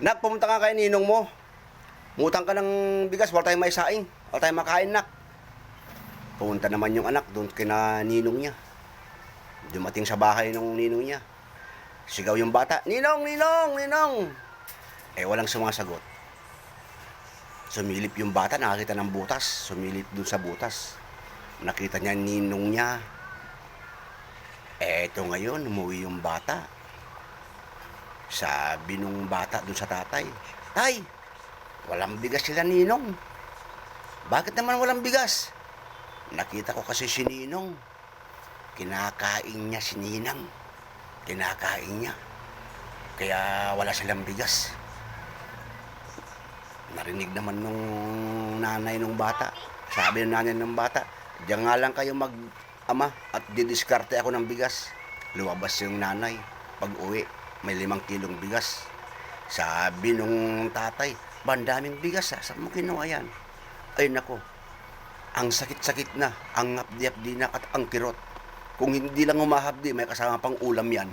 Nak, pumunta ka kay ninong mo. Mutang ka ng bigas, wala tayong maisaing. Wala tayong makain, nak. Pumunta naman yung anak doon kina ninong niya. Dumating sa bahay ng ninong niya. Sigaw yung bata, Ninong, Ninong, Ninong! Eh, walang sumasagot. Sumilip yung bata, nakakita ng butas. Sumilip doon sa butas. Nakita niya ninong niya. Eh, eto ngayon, umuwi yung bata. Sabi nung bata doon sa tatay, Tay, walang bigas sila ninong. Bakit naman walang bigas? Nakita ko kasi si ninong. Kinakain niya si ninang. Kinakain niya. Kaya wala silang bigas. Narinig naman nung nanay nung bata. Sabi ng nanay ng bata, diyan nga lang kayo mag-ama at didiskarte ako ng bigas. Lumabas yung nanay. Pag uwi, may 5 kilong bigas. Sabi nung tatay, bandaming bigas ha. Saan mo kinuha yan? Ay nako, ang sakit-sakit na, ang hapdi-hapdi na at ang kirot. Kung hindi lang humahapdi, may kasama pang ulam yan.